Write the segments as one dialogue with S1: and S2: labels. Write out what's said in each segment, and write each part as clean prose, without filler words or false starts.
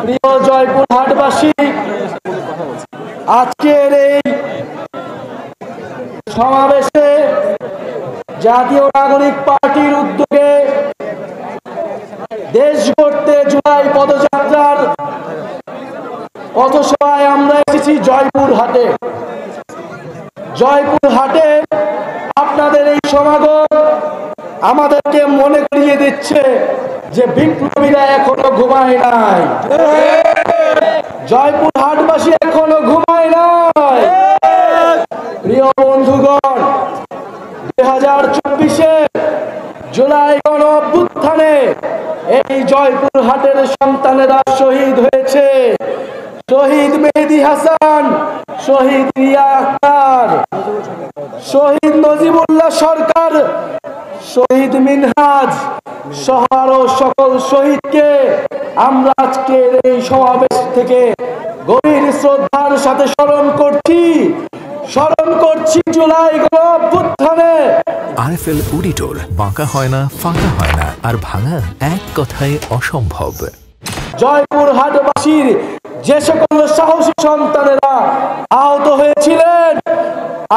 S1: প্রিয় জয়পুরহাটবাসী, আজকের এই সমাবেশে জাতীয় নাগরিক পার্টির উদ্যোগে দেশ গড়তে জুলাই পদযাত্রার পথসভায় আমরা এসেছি জয়পুরহাটে। জয়পুরহাটে আপনাদের এই সমাগম আমাদেরকে মনে করিয়ে দিচ্ছে যে বিপ্লবীরা এখনো ঘুমায় নাই, জয়পুরহাটবাসী এখনো ঘুমায় নাই। প্রিয় বন্ধুগণ, 2024-এ জুলাই গণ অভ্যুত্থানে এই জয়পুরহাটের সন্তানেরা শহীদ হয়েছে। শহীদ মেহেদী হাসান, শহীদ রিয়া আক্তার, শহীদ নজিবুল্লাহ সরকার, শহীদ মিনহাজ সহ আরো সকল শহীদকে আমরা আজকের এই সমাবেশ থেকে গভীর শ্রদ্ধার সাথে স্মরণ করছি জুলাই গণ অভ্যুত্থানে।
S2: আরএফএল অডিটর, বাঁকা হয় না, ফাঁকা হয় না, আর ভাঙা এক কথায় অসম্ভব।
S1: জয়পুরহাটবাসীর যে সকল সাহসী সন্তানেরা আহত হয়েছিলেন,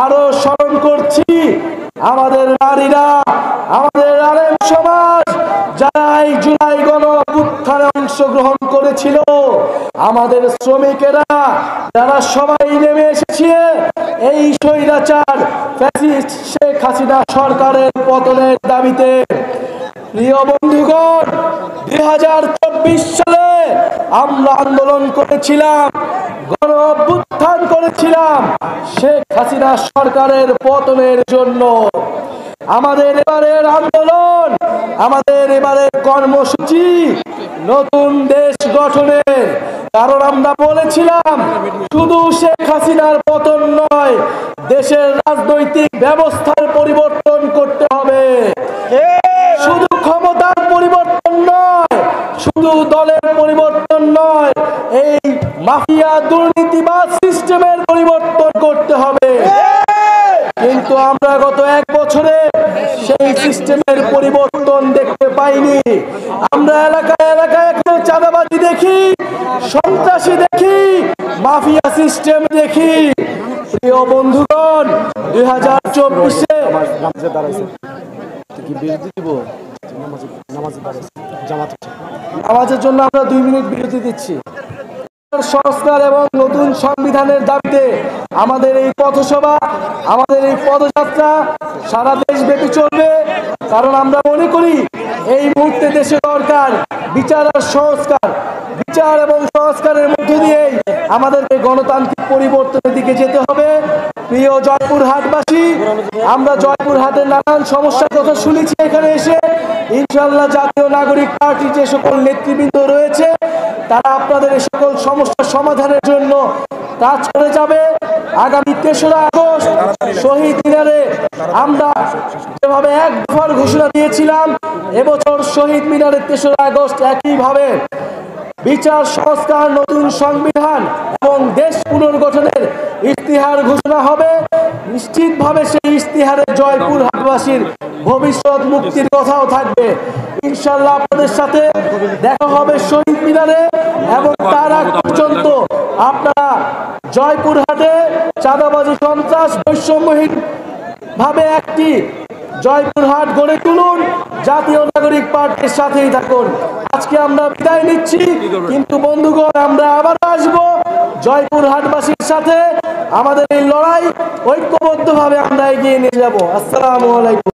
S1: আরো স্মরণ করছি আমাদের নারীরা, আমাদের আলেম সমাজ যারা এই জুলাই গণ অভ্যুত্থানে অংশগ্রহণ করেছিল, আমাদের শ্রমিকেরা যারা সবাই নেমে এসেছে এই স্বৈরাচার ফ্যাসিস্ট শেখ হাসিনা সরকারের পতনের দাবিতে। প্রিয় বন্ধুগণ, 2024 সালে আমরা আন্দোলন করেছিলাম, গণ অভ্যুত্থান করেছিলাম শেখ হাসিনা সরকারের পতনের জন্য। আমাদের এবারের আন্দোলন, আমাদের এবারের কর্মসূচি নতুন দেশ গঠনের। কারণ আমরা বলেছিলাম শুধু শেখ হাসিনার পতন নয়, দেশের রাজনৈতিক ব্যবস্থার পরিবর্তন করতে হবে। শুধু ক্ষমতার পরিবর্তন নয়, শুধু দলের পরিবর্তন নয়, এই মাফিয়া দুর্নীতিবাদ সিস্টেমের পরিবর্তন করতে হবে। কিন্তু আমরা গত 1 বছরে সেই সিস্টেমের পরিবর্তন দেখতে পাইনি। আমরা এলাকায় এলাকায় একটু চাঁদাবাজি দেখি, সন্ত্রাসী দেখি, মাফিয়া সিস্টেম দেখি। প্রিয় বন্ধুগণ, 2024-এ নামাজের জন্য আমরা 2 মিনিট বিরতি দিচ্ছি। সংস্কার এবং নতুন সংবিধানের দাবিতে আমাদের এই পথসভা, আমাদের এই পদযাত্রা সারা দেশব্যাপী চলবে। কারণ আমরা মনে করি এই মুহূর্তে দেশে দরকার বিচার আর সংস্কার। বিচার এবং সংস্কারের মধ্য দিয়েই আমাদেরকে গণতান্ত্রিক পরিবর্তনের দিকে যেতে হবে। প্রিয় জয়পুরহাটবাসী, আমরা জয়পুরহাটের নানান সমস্যার কথা শুনেছি এখানে এসে। ইনশাআল্লাহ জাতীয় নাগরিক পার্টির যে সকল নেতৃবৃন্দ রয়েছে তারা আপনাদের এই সকল সমস্যার সমাধানের জন্য কাজ করে যাবে। আগামী 3রা আগস্ট শহীদ মিনারে আমরা যেভাবে 1 দফার ঘোষণা দিয়েছিলাম, এবছর শহীদ মিনারে 3রা আগস্ট একইভাবে বিচার, সংস্কার, নতুন সংবিধান এবং দেশ পুনর্গঠনের ইস্তিহার ঘোষণা হবে। নিশ্চিতভাবে সেই ইস্তিহারে জয়পুরহাটবাসীর ভবিষ্যৎ মুক্তির কথাও থাকবে। ইনশাআল্লাহ আপনাদের সাথে দেখা হবে শহীদ মিনারে, এবং তার আগ পর্যন্ত আপনারা জয়পুরহাটে চাঁদাবাজি, সন্ত্রাস, বৈষম্যহীন ভাবে একটি জয়পুরহাট গড়ে তুলুন। জাতীয় নাগরিক পার্টির সাথেই থাকুন। আজকে আমরা বিদায় নিচ্ছি, কিন্তু বন্ধুগণ আমরা আবার আসবো জয়পুরহাটবাসীর সাথে। আমাদের এই লড়াই ঐক্যবদ্ধভাবে আমরা এগিয়ে নিয়ে যাব। আসসালামু আলাইকুম।